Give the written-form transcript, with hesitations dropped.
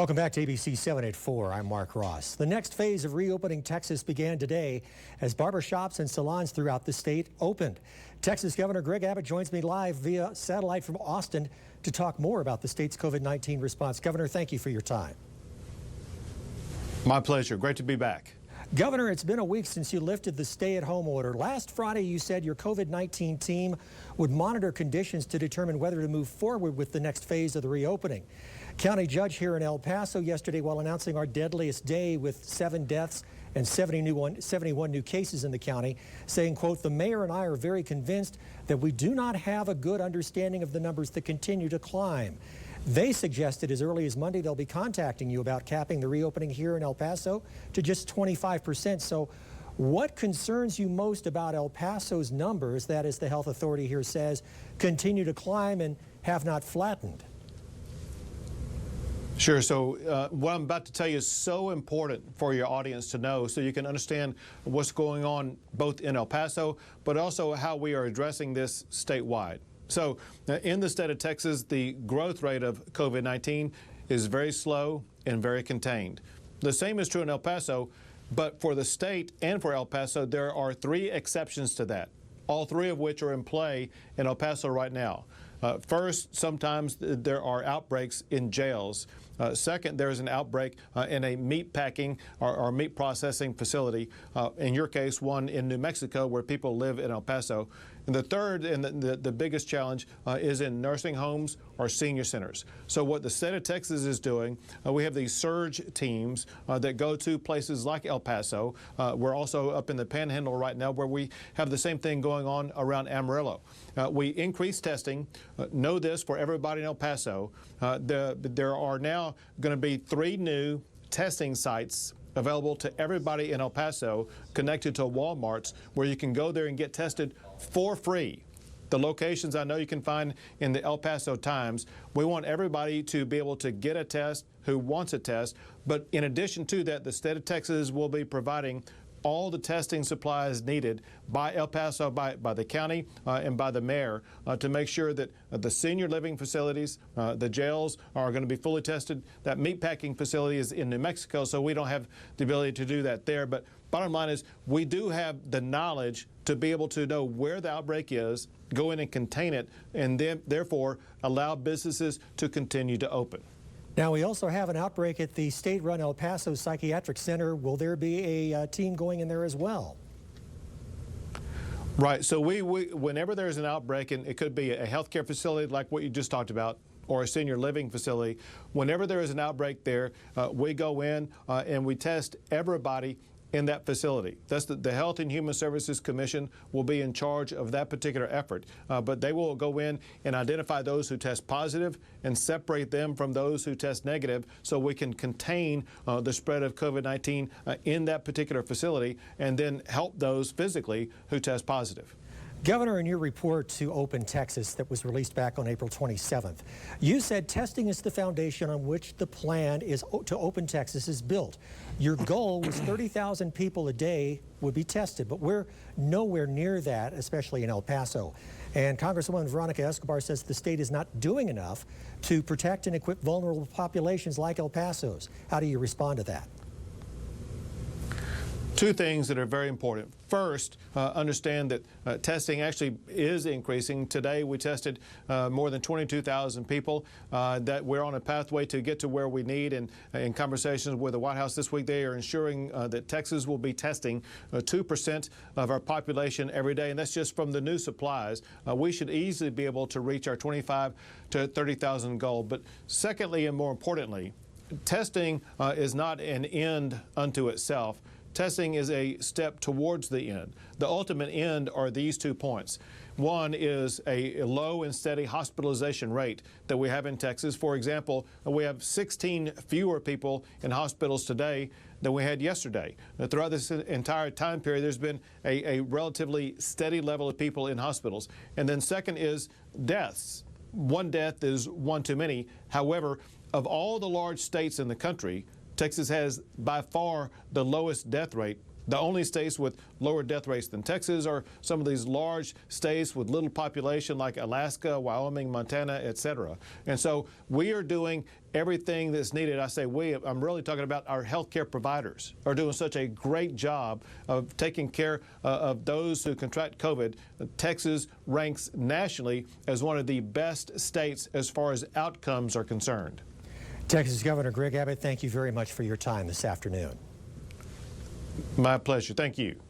Welcome back to ABC-7 at 4. I'm Mark Ross. The next phase of reopening Texas began today as barbershops and salons throughout the state opened. Texas Governor Greg Abbott joins me live via satellite from Austin to talk more about the state's COVID-19 response. Governor, thank you for your time. My pleasure. Great to be back. Governor, it's been a week since you lifted the stay-at-home order. Last Friday, you said your COVID-19 team would monitor conditions to determine whether to move forward with the next phase of the reopening. County judge here in El Paso yesterday, while announcing our deadliest day with 7 deaths and 71 new cases in the county, saying, quote, "The mayor and I are very convinced that we do not have a good understanding of the numbers that continue to climb." They suggested as early as Monday they'll be contacting you about capping the reopening here in El Paso to just 25%. So what concerns you most about El Paso's numbers, that is, the health authority here says, continue to climb and have not flattened? Sure. So what I'm about to tell you is so important for your audience to know so you can understand what's going on both in El Paso, but also how we are addressing this statewide. So in the state of Texas, the growth rate of COVID-19 is very slow and very contained. The same is true in El Paso, but for the state and for El Paso, there are 3 exceptions to that, all 3 of which are in play in El Paso right now. First, sometimes there are outbreaks in jails. Second, there's an outbreak in a meat packing or meat processing facility, in your case, one in New Mexico where people live in El Paso. And the third and the biggest challenge is in nursing homes or senior centers. So what the state of Texas is doing, we have these surge teams that go to places like El Paso. We're also up in the Panhandle right now where we have the same thing going on around Amarillo. We increase testing. Know this for everybody in El Paso. There are now going to be 3 new testing sites available to everybody in El Paso connected to Walmarts where you can go there and get tested for free. The locations I know you can find in the El Paso Times. We want everybody to be able to get a test who wants a test. But in addition to that, the state of Texas will be providing all the testing supplies needed by El Paso, by the county and by the mayor to make sure that the senior living facilities, the jails are going to be fully tested. That meatpacking facility is in New Mexico, so we don't have the ability to do that there. But bottom line is we do have the knowledge to be able to know where the outbreak is, go in and contain it, and then therefore allow businesses to continue to open. Now, we also have an outbreak at the state-run El Paso Psychiatric Center. Will there be a team going in there as well? Right. So whenever there's an outbreak, and it could be a healthcare facility like what you just talked about, or a senior living facility, whenever there is an outbreak there, we go in and we test everybody in that facility. That's the Health and Human Services Commission will be in charge of that particular effort. But they will go in and identify those who test positive and separate them from those who test negative so we can contain the spread of COVID-19 in that particular facility and then help those physically who test positive. Governor, in your report to Open Texas that was released back on April 27th, you said testing is the foundation on which the plan to Open Texas is built. Your goal was 30,000 people a day would be tested, but we're nowhere near that, especially in El Paso. And Congresswoman Veronica Escobar says the state is not doing enough to protect and equip vulnerable populations like El Paso's. How do you respond to that? 2 things that are very important. First, understand that testing actually is increasing. Today we tested more than 22,000 people, that we're on a pathway to get to where we need. And in conversations with the White House this week, they are ensuring that Texas will be testing 2% of our population every day. And that's just from the new supplies. We should easily be able to reach our 25 to 30,000 goal. But secondly, and more importantly, testing is not an end unto itself. Testing is a step towards the end. The ultimate end are these 2 points. One is a low and steady hospitalization rate that we have in Texas. For example, we have 16 fewer people in hospitals today than we had yesterday. Throughout this entire time period, there's been a relatively steady level of people in hospitals. And then second is deaths. 1 death is 1 too many. However, of all the large states in the country, Texas has by far the lowest death rate The only states with lower death rates than Texas are some of these large states with little population like Alaska, Wyoming, Montana, etc. And so we are doing everything that's needed. I say we, I'm really talking about our healthcare providers are doing such a great job of taking care of those who contract COVID. Texas ranks nationally as one of the best states as far as outcomes are concerned. Texas Governor Greg Abbott, thank you very much for your time this afternoon. My pleasure. Thank you.